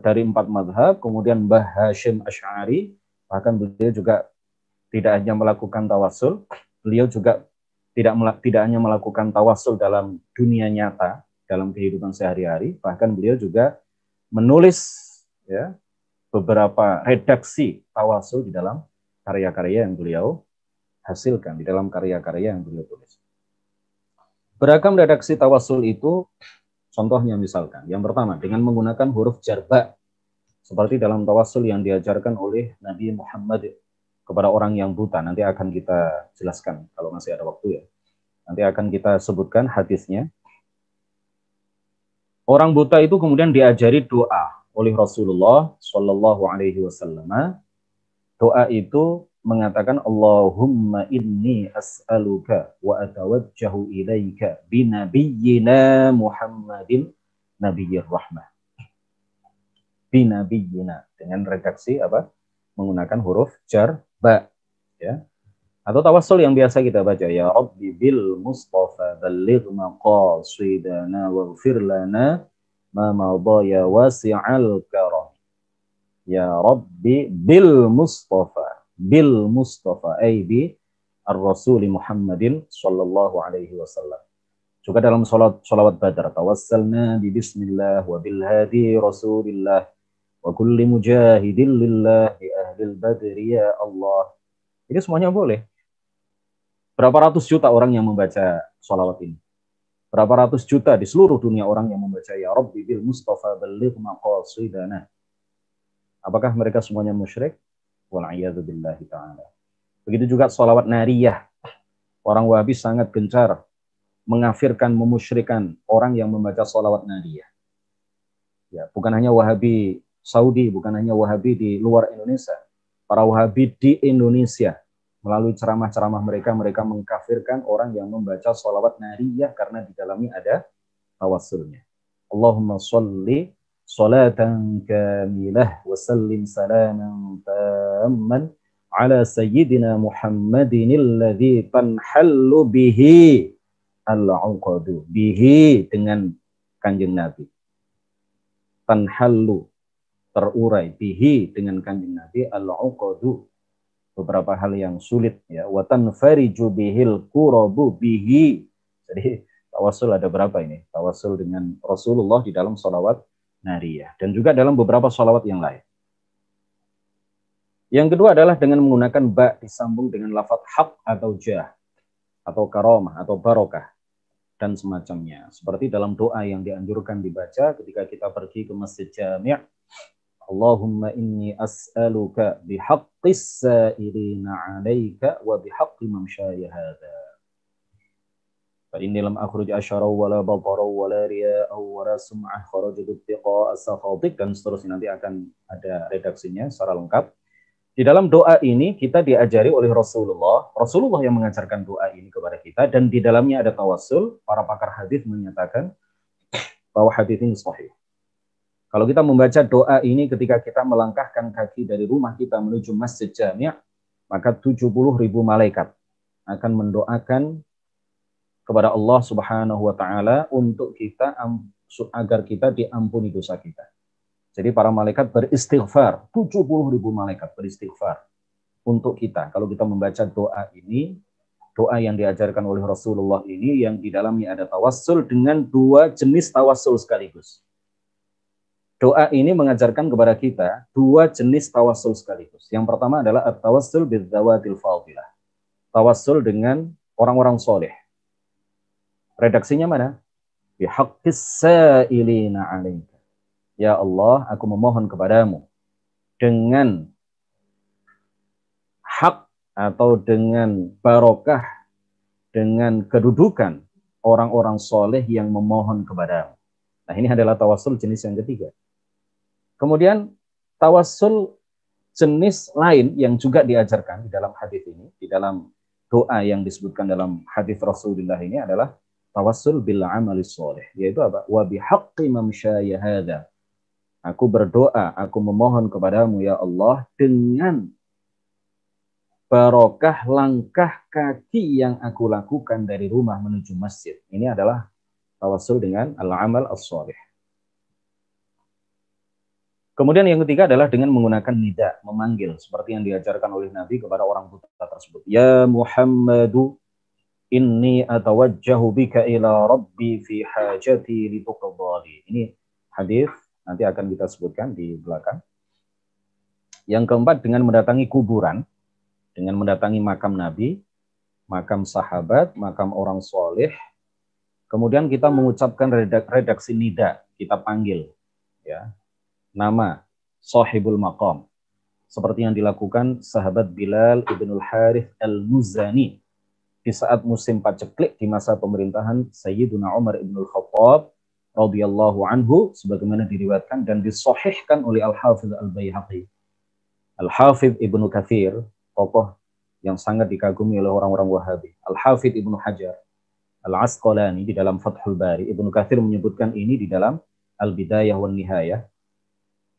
dari 4 mazhab, kemudian Mbah Hashim Asy'ari, bahkan beliau juga tidak hanya melakukan tawassul, beliau juga tidak hanya melakukan tawassul dalam dunia nyata, dalam kehidupan sehari-hari, bahkan beliau juga menulis, ya, beberapa redaksi tawassul di dalam karya-karya yang beliau hasilkan, di dalam karya-karya yang beliau tulis. Beragam redaksi tawassul itu, contohnya misalkan, yang pertama dengan menggunakan huruf jarba, seperti dalam tawassul yang diajarkan oleh Nabi Muhammad kepada orang yang buta. Nanti akan kita jelaskan kalau masih ada waktu, ya. Nanti akan kita sebutkan hadisnya. Orang buta itu kemudian diajari doa oleh Rasulullah Shallallahu Alaihi Wasallam. Doa itu mengatakan Allahumma inni as'aluka wa atawajjahu ilaika binabiyyina Muhammadin nabiyyir rahmah. Binabiyyina, dengan redaksi apa? Menggunakan huruf jar ba. Ya. Atau tawassul yang biasa kita baca, ya Rabbi bil Mustafa balligh maqasidana waghfir lana ma madha ya wasi'al karam. Ya Rabbi bil Mustafa ay bi ar-Rasul Muhammadin sallallahu alaihi wasallam. Juga dalam salawat Badar, tawassalna bi bismillah wa bil hadi Rasulillah wa kulli mujahidin lillah bi ahlil badri ya Allah. Ini semuanya boleh. Berapa ratus juta orang yang membaca salawat ini? Berapa ratus juta di seluruh dunia orang yang membaca ya Rabbi bil Mustafa balligh maqasidana. Apakah mereka semuanya musyrik? Wal'iyadzu billahi ta'ala. Begitu juga salawat nariyah. Orang Wahabi sangat gencar mengafirkan, memusyrikan orang yang membaca salawat nariyah. Ya, bukan hanya Wahabi Saudi, bukan hanya Wahabi di luar Indonesia. Para Wahabi di Indonesia, melalui ceramah-ceramah mereka, mereka mengkafirkan orang yang membaca salawat nariyah karena di dalamnya ada tawassulnya. Allahumma sholli salatan kamilah wa sallim salaman tamman ala sayyidina Muhammadin alladhi tanhallu bihi al-uqadu. Bihi dengan kanjeng Nabi. Tanhallu, terurai. Bihi dengan kanjeng Nabi al-uqadu. Beberapa hal yang sulit, ya. Wa tanfariju bihil kurabu bihi. Jadi tawassul ada berapa ini? Tawassul dengan Rasulullah di dalam salawat nariyah. Dan juga dalam beberapa salawat yang lain. Yang kedua adalah dengan menggunakan ba disambung dengan lafaz haq atau jah. Atau karamah atau barokah. Dan semacamnya. Seperti dalam doa yang dianjurkan dibaca ketika kita pergi ke Masjid Jami'. Allahumma inni as'aluka bihaqqis sa'ilina 'alaika wa bihaqqi mamsyaya hadha. Fa inni lam akhruj asyara wa la batara wa la riya'a wa la sum'ah kharajtu tiqa'a sakhatik, dan seterusnya. Nanti akan ada redaksinya secara lengkap. Di dalam doa ini kita diajari oleh Rasulullah yang mengajarkan doa ini kepada kita, dan di dalamnya ada tawassul. Para pakar hadis menyatakan bahwa hadis ini sahih. Kalau kita membaca doa ini ketika kita melangkahkan kaki dari rumah kita menuju Masjid Jami', maka 70.000 malaikat akan mendoakan kepada Allah Subhanahu wa taala untuk kita agar kita diampuni dosa kita. Jadi para malaikat beristighfar, 70.000 malaikat beristighfar untuk kita. Kalau kita membaca doa ini, doa yang diajarkan oleh Rasulullah ini, yang di dalamnya ada tawassul dengan dua jenis tawassul sekaligus. Doa ini mengajarkan kepada kita dua jenis tawassul sekaligus. Yang pertama adalah at-tawassul bidzawatil fadilah. Tawassul dengan orang-orang soleh. Redaksinya mana? Bihaqqis sa'ilina 'alaika. Ya Allah, aku memohon kepadamu dengan hak atau dengan barokah, dengan kedudukan orang-orang soleh yang memohon kepadamu. Nah, ini adalah tawassul jenis yang ketiga. Kemudian tawassul jenis lain yang juga diajarkan di dalam hadis ini, di dalam doa yang disebutkan dalam hadis Rasulullah ini adalah tawassul bil amalis sholih, yaitu apa? Wa bihaqqi mamsyaya hadza. Aku berdoa, aku memohon kepadamu ya Allah dengan barokah langkah kaki yang aku lakukan dari rumah menuju masjid. Ini adalah tawassul dengan al-amal as-sholih. Kemudian yang ketiga adalah dengan menggunakan nida, memanggil, seperti yang diajarkan oleh Nabi kepada orang buta tersebut. Ya Muhammadu, inni atawajjahu bika ila rabbi fi hajati lituqdali. Ini hadis, nanti akan kita sebutkan di belakang. Yang keempat, dengan mendatangi kuburan, dengan mendatangi makam Nabi, makam sahabat, makam orang soleh. Kemudian kita mengucapkan redaksi nida, kita panggil, ya, nama sahibul maqam, seperti yang dilakukan sahabat Bilal ibnul Harith al-Muzani di saat musim paceklik di masa pemerintahan Sayyiduna Umar ibnul Khattab radhiyallahu anhu, sebagaimana diriwayatkan dan disahihkan oleh Al-Hafidh Al-Baihaqi. Al-Hafidh Ibnu Katsir, tokoh yang sangat dikagumi oleh orang-orang Wahabi. Al-Hafidh Ibnu Hajar Al-Asqalani di dalam Fathul Bari, Ibnu Katsir menyebutkan ini di dalam Al-Bidayah wan Nihayah.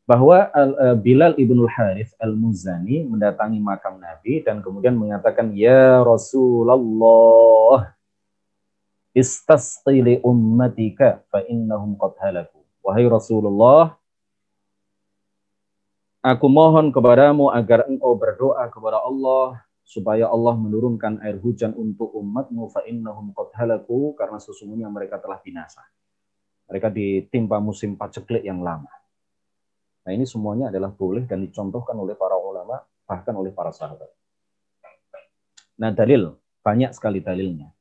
bahwa Bilal ibnul Harith al-Muzani mendatangi makam Nabi dan kemudian mengatakan, ya Rasulullah, istasqi li ummatika fa innahum qad halaku. Wahai Rasulullah, aku mohon kepadamu agar engkau berdoa kepada Allah supaya Allah menurunkan air hujan untuk umatmu fa innahum qad halaku, karena sesungguhnya mereka telah binasa. Mereka ditimpa musim paceklik yang lama. Nah, ini semuanya adalah boleh dan dicontohkan oleh para ulama, bahkan oleh para sahabat. Nah, dalil, banyak sekali dalilnya.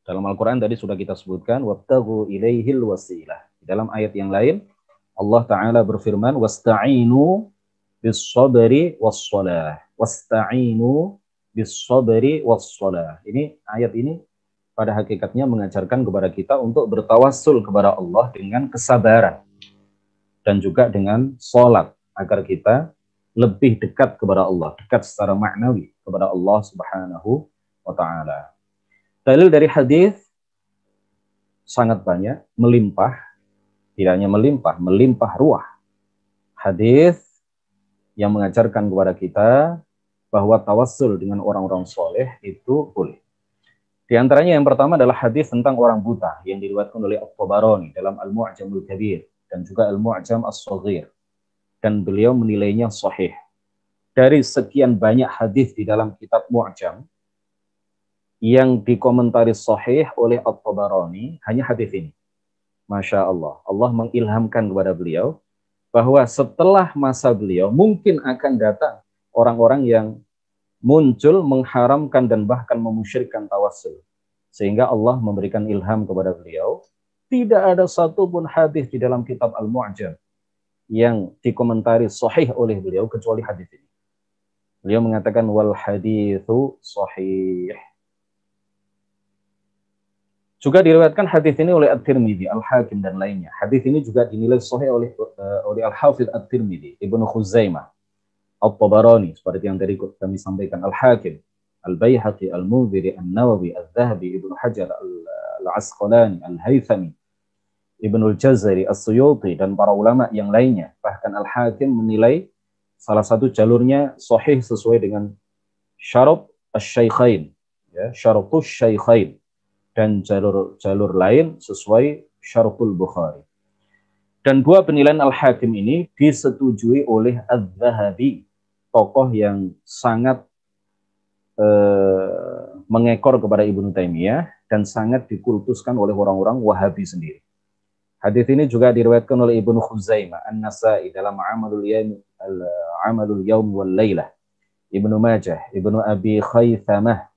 Dalam Al-Quran tadi sudah kita sebutkan, wabtaghu ilaihil wasilah. Di dalam ayat yang lain, Allah Ta'ala berfirman, wasta'inu bis-sabri was-salah. Wasta'inu bis-sabri was-salah. Ini, ayat ini pada hakikatnya mengajarkan kepada kita untuk bertawassul kepada Allah dengan kesabaran dan juga dengan sholat, agar kita lebih dekat kepada Allah, dekat secara maknawi kepada Allah Subhanahu wa Ta'ala. Dalil dari hadis sangat banyak, melimpah, tidak hanya melimpah, melimpah ruah. Hadis yang mengajarkan kepada kita bahwa tawassul dengan orang-orang soleh itu boleh. Di antaranya yang pertama adalah hadis tentang orang buta yang diriwayatkan oleh At-Tabarani dalam Al-Mu'jamul Kabir dan juga Al-Mu'jam As-Shaghir, dan beliau menilainya sahih. Dari sekian banyak hadis di dalam kitab Mu'jam, yang dikomentari sahih oleh At-Tabarani hanya hadis ini. Masya Allah, Allah mengilhamkan kepada beliau bahwa setelah masa beliau mungkin akan datang orang-orang yang muncul mengharamkan dan bahkan memusyrikan tawassul. Sehingga Allah memberikan ilham kepada beliau, tidak ada satupun hadis di dalam kitab Al-Mu'jam yang dikomentari sahih oleh beliau kecuali hadis ini. Beliau mengatakan wal haditsu sahih. Juga diriwayatkan hadis ini oleh At-Tirmidzi, Al-Hakim dan lainnya. Hadis ini juga dinilai sahih oleh Al-Hafidz At-Tirmidzi, Ibnu Khuzaimah, At-Tabarani seperti yang tadi kami sampaikan, Al-Hakim, Al-Baihaqi, Al-Munziri, An-Nawawi, Al-Dhahabi, Ibnu Hajar, Al-Asqalani, Al-Haythami, Ibnu Al-Jazari, As-Suyuti dan para ulama yang lainnya. Bahkan Al-Hakim menilai salah satu jalurnya sahih sesuai dengan syarat asy-syaikhain, ya, syaratus syaikhain, dan jalur lain sesuai syaratul Bukhari. Dan dua penilaian Al-Hakim ini disetujui oleh Az-Zahabi, tokoh yang sangat mengekor kepada Ibnu Taimiyah dan sangat dikultuskan oleh orang-orang Wahabi sendiri. Hadis ini juga diriwayatkan oleh Ibnu Khuzaimah, An-Nasai dalam Amalul Yaum wal Lailah, Ibnu Majah, Ibnu Abi Khaythamah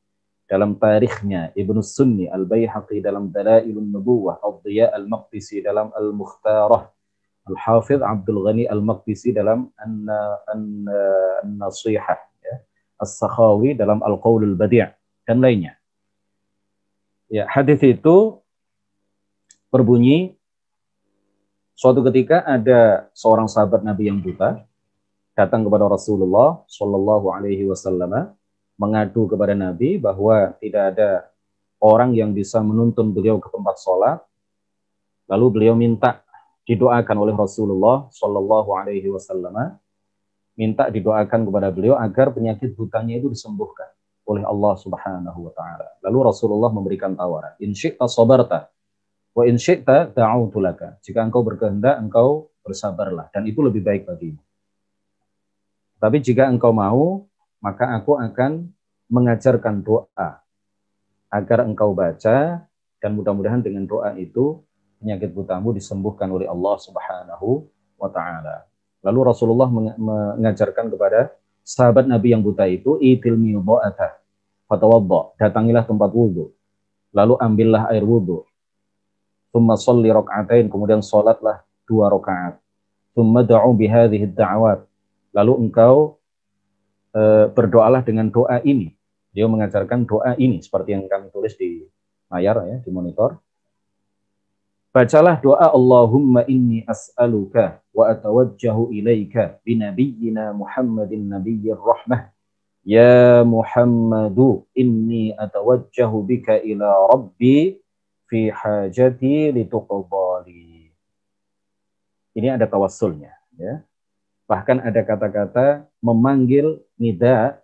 dalam tarikhnya, Ibnu Sunni, Al-Baihaqi dalam Dalailun Nubuwah, Ad-Diya Al-Maqdisi dalam Al-Mukhtarah, Al-Hafidh Abdul Ghani Al-Maqdisi dalam An-Nasihah, ya, As-Sakhawi dalam Al-Qaulul Badi' dan lainnya. Ya, hadis itu berbunyi, suatu ketika ada seorang sahabat Nabi yang buta datang kepada Rasulullah Shallallahu Alaihi Wasallam mengadu kepada Nabi bahwa tidak ada orang yang bisa menuntun beliau ke tempat sholat. Lalu beliau minta didoakan oleh Rasulullah Shallallahu Alaihi Wasallam, minta didoakan kepada beliau agar penyakit butanya itu disembuhkan oleh Allah Subhanahu Wa Taala. Lalu Rasulullah memberikan tawaran, in syi'ta sabarta wa in syi'ta da'utu laka. Jika engkau berkehendak, engkau bersabarlah, dan itu lebih baik bagimu. Tapi jika engkau mau, maka aku akan mengajarkan doa agar engkau baca, dan mudah-mudahan dengan doa itu penyakit butamu disembuhkan oleh Allah Subhanahu wa Ta'ala. Lalu Rasulullah mengajarkan kepada sahabat Nabi yang buta itu, itil midha'ata fatawadda, datangilah tempat wudu, lalu ambillah air wudu, thumma sholli raka'atain, kemudian salatlah 2 rakaat, thumma da'u bihadhihi ad-da'awat, lalu engkau berdoalah dengan doa ini. Dia mengajarkan doa ini seperti yang kami tulis di layar, ya, di monitor. Bacalah doa Allahumma inni as'aluka wa atawajjahu ilaika binabiyyina Muhammadin nabiyyir rahmah. Ya Muhammadu inni atawajjahu bika ila rabbi fi hajati lituqbali. Ini ada tawassulnya, ya. Bahkan ada kata-kata memanggil nida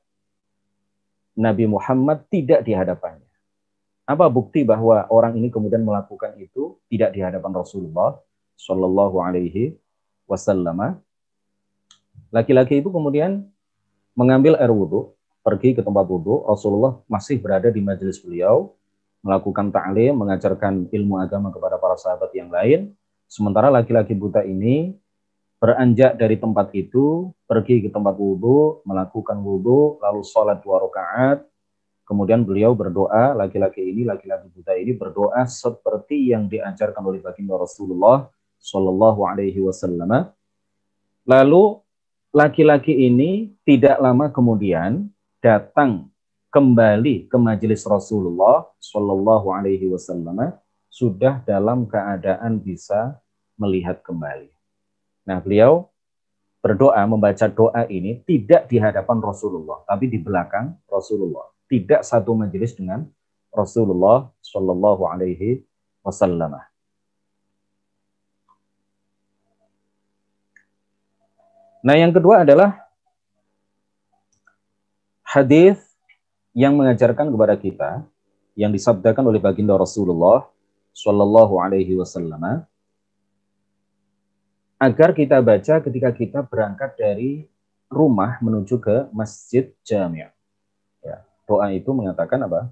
Nabi Muhammad tidak di hadapannya. Apa bukti bahwa orang ini kemudian melakukan itu tidak di hadapan Rasulullah Shallallahu Alaihi Wasallam? Laki-laki itu kemudian mengambil air wudhu, pergi ke tempat wudhu. Rasulullah masih berada di majelis beliau, melakukan ta'lim, mengajarkan ilmu agama kepada para sahabat yang lain. Sementara laki-laki buta ini beranjak dari tempat itu, pergi ke tempat wudhu, melakukan wudhu, lalu sholat 2 rakaat. Kemudian beliau berdoa, laki-laki buta ini berdoa seperti yang diajarkan oleh baginda Rasulullah Shallallahu Alaihi Wasallam. Lalu laki-laki ini tidak lama kemudian datang kembali ke majelis Rasulullah Shallallahu Alaihi Wasallam sudah dalam keadaan bisa melihat kembali. Nah, beliau berdoa, membaca doa ini tidak di hadapan Rasulullah, tapi di belakang Rasulullah. Tidak satu majelis dengan Rasulullah Shallallahu Alaihi Wasallam. Nah, yang kedua adalah hadis yang mengajarkan kepada kita, yang disabdakan oleh baginda Rasulullah Shallallahu Alaihi Wasallam, agar kita baca ketika kita berangkat dari rumah menuju ke masjid jami'. Ya, doa itu mengatakan apa?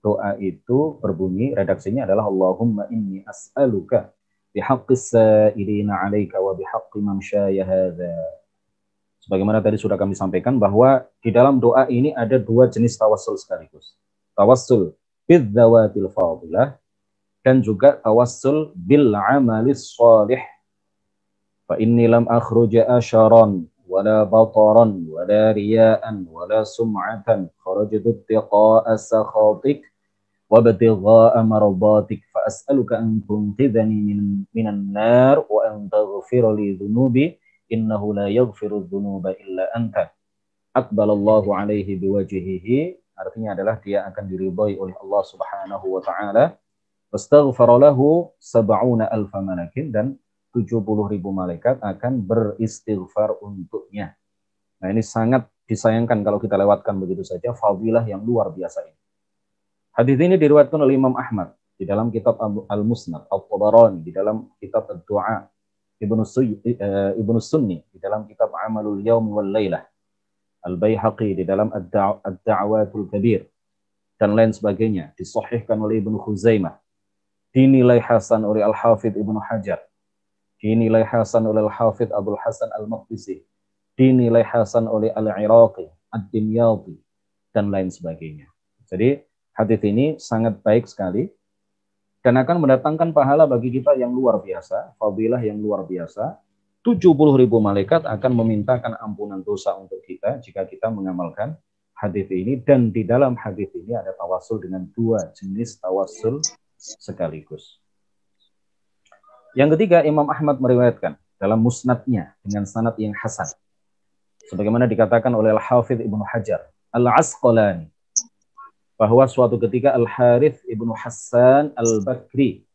Doa itu berbunyi, redaksinya adalah Allahumma inni as'aluka bihaqqis sa'ilina 'alaika wa bihaqqi mamsyaya hadza. Sebagaimana tadi sudah kami sampaikan bahwa di dalam doa ini ada 2 jenis tawassul sekaligus. Tawassul bidzawatil fadilah dan juga tawassul bil amalis shalih. Fa inni lam akhruja asharan wala bataran wala riya'an wala sum'atan kharajtu tiqa'a sakhatik wa batigha'a mardatik fa as'aluka an tunqidhani minan nar wa an taghfir li dhunubi innahu la yaghfiru dhunuba illa anta. Aqbalallahu alaihi biwajhihi, artinya adalah dia akan diridhai oleh Allah Subhanahu wa taala. Wastaghfara lahu 70,000 malakin, dan 70.000 malaikat akan beristighfar untuknya. Nah, ini sangat disayangkan kalau kita lewatkan begitu saja fadilah yang luar biasa ini. Hadis ini diriwayatkan oleh Imam Ahmad di dalam kitab Al-Musnad, Al-Tabarani di dalam kitab Ad-Du'a, Ibnu Sunni di dalam kitab Amalul Yaum wal Lailah, Al-Baihaqi di dalam Ad-Da'watul Kabir, dan lain sebagainya. Disahihkan oleh Ibnu Khuzaimah, dinilai hasan oleh Al-Hafidh Ibnu Hajar, dinilai hasan oleh Al-Hafidh Abdul Hasan Al-Maqdisi, dinilai hasan oleh Al-Iraqi, Ad-Dimyati, dan lain sebagainya. Jadi hadis ini sangat baik sekali dan akan mendatangkan pahala bagi kita yang luar biasa, fadilah yang luar biasa. 70.000 malaikat akan memintakan ampunan dosa untuk kita jika kita mengamalkan hadis ini, dan di dalam hadis ini ada tawassul dengan 2 jenis tawassul sekaligus. Yang ketiga, Imam Ahmad meriwayatkan dalam musnadnya dengan sanad yang hasan, sebagaimana dikatakan oleh Al-Hafidh Ibnu Hajar Al-Asqalani, bahwa suatu ketika Al-Harith Ibnu Hassan Al-Bakri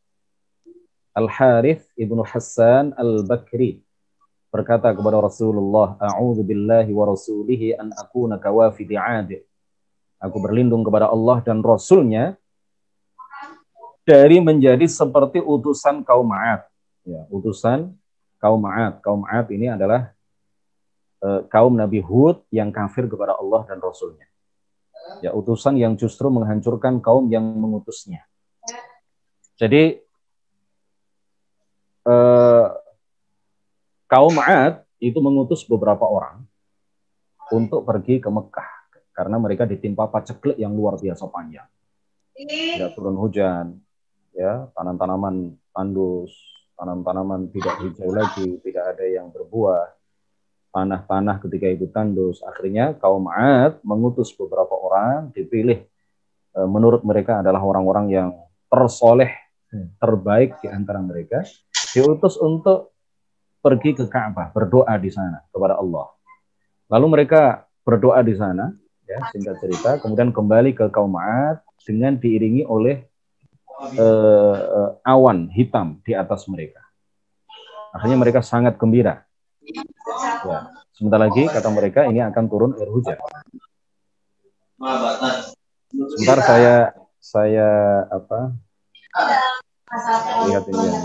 berkata kepada Rasulullah, A'udzu billahi wa rasulihi an akuna kawafidi 'ad. Aku berlindung kepada Allah dan Rasulnya dari menjadi seperti utusan kaum 'Ad. Ya, utusan kaum 'Ad. Kaum 'Ad ini adalah kaum Nabi Hud yang kafir kepada Allah dan Rasulnya. Ya, utusan yang justru menghancurkan kaum yang mengutusnya. Jadi kaum 'Ad itu mengutus beberapa orang untuk pergi ke Mekah karena mereka ditimpa paceklik yang luar biasa panjang. Tidak turun hujan, ya, tanam-tanaman tandus, tanam-tanaman tidak hijau lagi, tidak ada yang berbuah, tanah-tanah ketika itu tandus. Akhirnya kaum 'Ad mengutus beberapa orang, dipilih menurut mereka adalah orang-orang yang tersoleh, terbaik di antara mereka, diutus untuk pergi ke Ka'bah, berdoa di sana kepada Allah. Lalu mereka berdoa di sana, ya, singkat cerita, kemudian kembali ke kaum 'Ad dengan diiringi oleh awan hitam di atas mereka. Akhirnya mereka sangat gembira. Ya, sebentar lagi kata mereka ini akan turun air hujan. Sebentar saya apa? Lihat ini ya.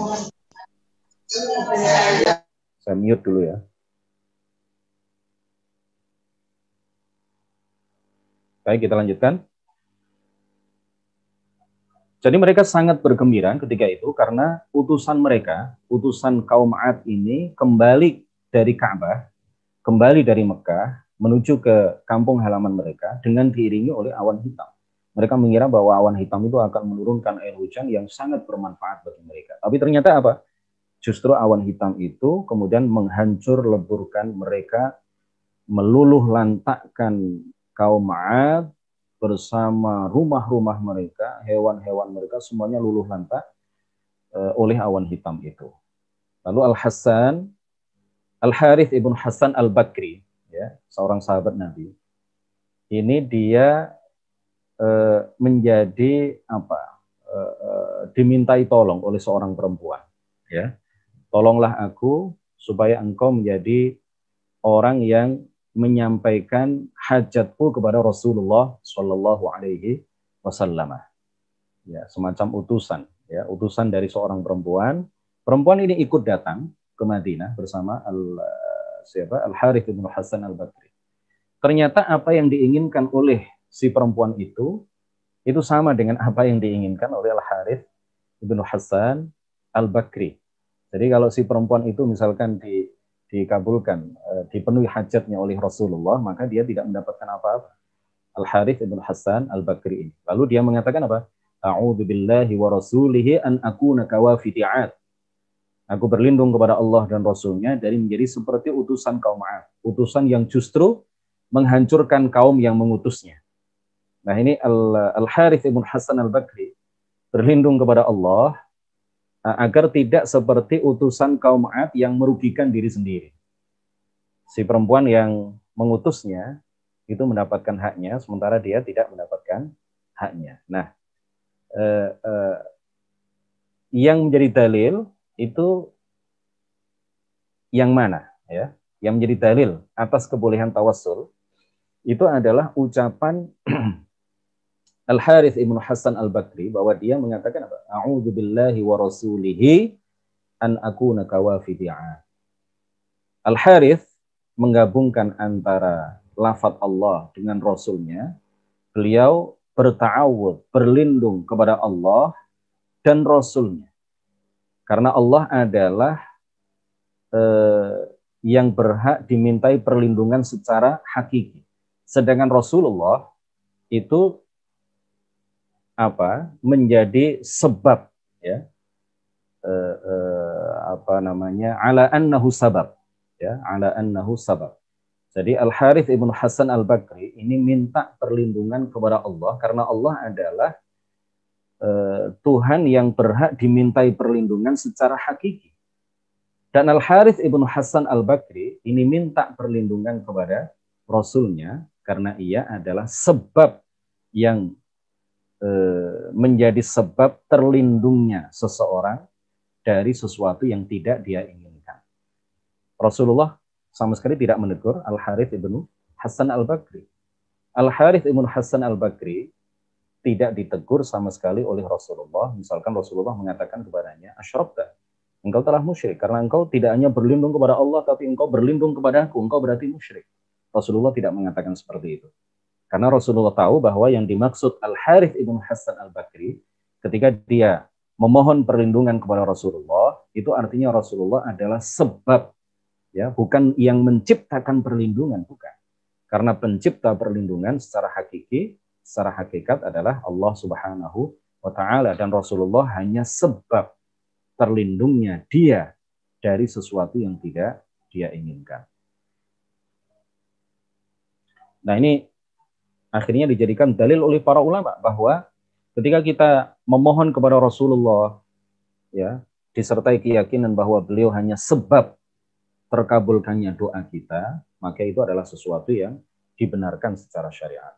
Saya mute dulu ya. Baik, kita lanjutkan. Jadi mereka sangat bergembira ketika itu karena utusan mereka, utusan kaum 'Ad ini kembali dari Ka'bah, kembali dari Mekah menuju ke kampung halaman mereka dengan diiringi oleh awan hitam. Mereka mengira bahwa awan hitam itu akan menurunkan air hujan yang sangat bermanfaat bagi mereka. Tapi ternyata apa? Justru awan hitam itu kemudian menghancur leburkan mereka, meluluh lantakkan kaum 'Ad bersama rumah-rumah mereka, hewan-hewan mereka semuanya luluh lantak oleh awan hitam itu. Lalu Al-Harith ibn Hasan Al-Bakri, ya, seorang sahabat Nabi, ini dia menjadi apa? Dimintai tolong oleh seorang perempuan, ya. Tolonglah aku supaya engkau menjadi orang yang menyampaikan hajatku kepada Rasulullah Shallallahu Alaihi Wasallam. Ya, semacam utusan, ya, utusan dari seorang perempuan. Perempuan ini ikut datang ke Madinah bersama Al-Harith bin Hasan Al-Bakri. Ternyata apa yang diinginkan oleh si perempuan itu sama dengan apa yang diinginkan oleh Al-Harith bin Hasan Al-Bakri. Jadi kalau si perempuan itu misalkan dikabulkan, dipenuhi hajatnya oleh Rasulullah, maka dia tidak mendapatkan apa-apa. Al-Harith bin Hasan Al-Bakri ini. Lalu dia mengatakan apa? A'udzu billahi wa rasulihi an akuna kawafiti 'ad. Aku berlindung kepada Allah dan Rasulnya dari menjadi seperti utusan kaum 'Ad. Utusan yang justru menghancurkan kaum yang mengutusnya. Nah ini Al-Harith bin Hasan Al-Bakri berlindung kepada Allah agar tidak seperti utusan kaum 'Ad yang merugikan diri sendiri. Si perempuan yang mengutusnya itu mendapatkan haknya, sementara dia tidak mendapatkan haknya. Nah, yang menjadi dalil itu yang mana? Ya, yang menjadi dalil atas kebolehan tawassul itu adalah ucapan Al-Harith ibn Hasan Al-Bakri bahwa dia mengatakan apa? A'udzu billahi wa rasulihi an akuna kawafidi 'ad. Al-Harith menggabungkan antara lafaz Allah dengan Rasulnya. Beliau berta'awud, berlindung kepada Allah dan Rasulnya. Karena Allah adalah yang berhak dimintai perlindungan secara hakiki. Sedangkan Rasulullah itu menjadi sebab, ya, ala annahu sabab, ya, ala annahu sabab. Jadi Al-Harith ibn Hasan Al-Bakri ini minta perlindungan kepada Allah karena Allah adalah Tuhan yang berhak dimintai perlindungan secara hakiki. Dan Al-Harith ibn Hasan Al-Bakri ini minta perlindungan kepada Rasulnya karena ia adalah sebab yang menjadi sebab terlindungnya seseorang dari sesuatu yang tidak dia inginkan. Rasulullah sama sekali tidak menegur Al-Harith ibn Hasan Al-Bakri. Al-Harith ibn Hasan Al-Bakri tidak ditegur sama sekali oleh Rasulullah. Misalkan Rasulullah mengatakan kepadanya, asyrakta, engkau telah musyrik karena engkau tidak hanya berlindung kepada Allah tapi engkau berlindung kepada aku, engkau berarti musyrik. Rasulullah tidak mengatakan seperti itu. Karena Rasulullah tahu bahwa yang dimaksud Al-Harith ibn Hasan Al-Bakri ketika dia memohon perlindungan kepada Rasulullah, itu artinya Rasulullah adalah sebab, ya, bukan yang menciptakan perlindungan, bukan. Karena pencipta perlindungan secara hakiki, secara hakikat adalah Allah Subhanahu wa taala dan Rasulullah hanya sebab terlindungnya dia dari sesuatu yang tidak dia inginkan. Nah, ini akhirnya dijadikan dalil oleh para ulama bahwa ketika kita memohon kepada Rasulullah, ya, disertai keyakinan bahwa beliau hanya sebab terkabulkannya doa kita, maka itu adalah sesuatu yang dibenarkan secara syariat.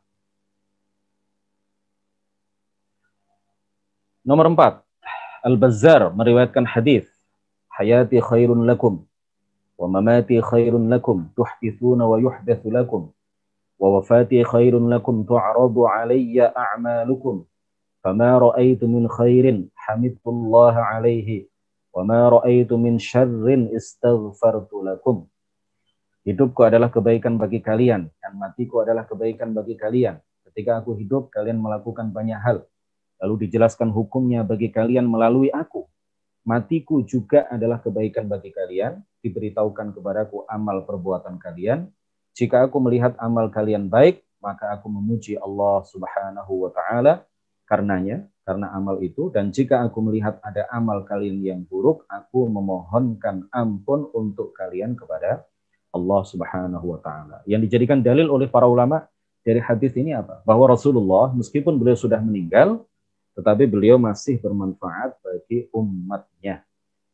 Nomor 4, Al-Bazzar meriwayatkan hadis, hayati khairun lakum wa mamati khairun lakum tuhdithuna wa yuhdatsu lakum wa wafati khairun lakum tu'radu alayya a'malukum fama ra'aitu min khairin hamidtullaha alaihi wa ma ra'aitu min syarrin istaghfartu lakum. Hidupku adalah kebaikan bagi kalian, dan matiku adalah kebaikan bagi kalian. Ketika aku hidup, kalian melakukan banyak hal. Lalu dijelaskan hukumnya bagi kalian melalui aku. Matiku juga adalah kebaikan bagi kalian. Diberitahukan kepadaku amal perbuatan kalian. Jika aku melihat amal kalian baik, maka aku memuji Allah Subhanahu wa Ta'ala karenanya, karena amal itu. Dan jika aku melihat ada amal kalian yang buruk, aku memohonkan ampun untuk kalian kepada Allah Subhanahu wa Ta'ala. Yang dijadikan dalil oleh para ulama dari hadis ini apa? Bahwa Rasulullah meskipun beliau sudah meninggal, tetapi beliau masih bermanfaat bagi umatnya.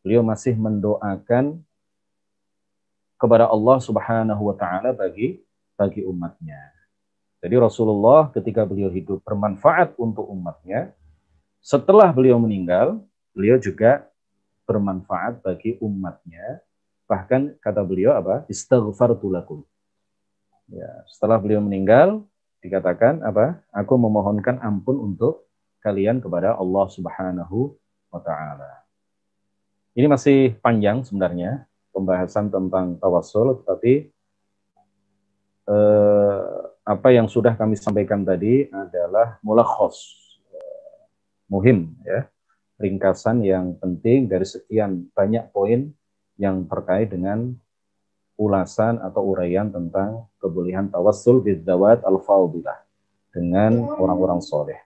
Beliau masih mendoakan kepada Allah Subhanahu wa Ta'ala bagi umatnya. Jadi Rasulullah ketika beliau hidup bermanfaat untuk umatnya. Setelah beliau meninggal, beliau juga bermanfaat bagi umatnya. Bahkan kata beliau apa? Istaghfartu lakum. Ya, setelah beliau meninggal dikatakan apa? Aku memohonkan ampun untuk kalian kepada Allah Subhanahu wa Ta'ala. Ini masih panjang sebenarnya pembahasan tentang tawassul, tetapi apa yang sudah kami sampaikan tadi adalah mulakhos, muhim ya, ringkasan yang penting dari sekian banyak poin yang terkait dengan ulasan atau uraian tentang kebolehan tawassul bidzawat al-fadilah dengan orang-orang soleh.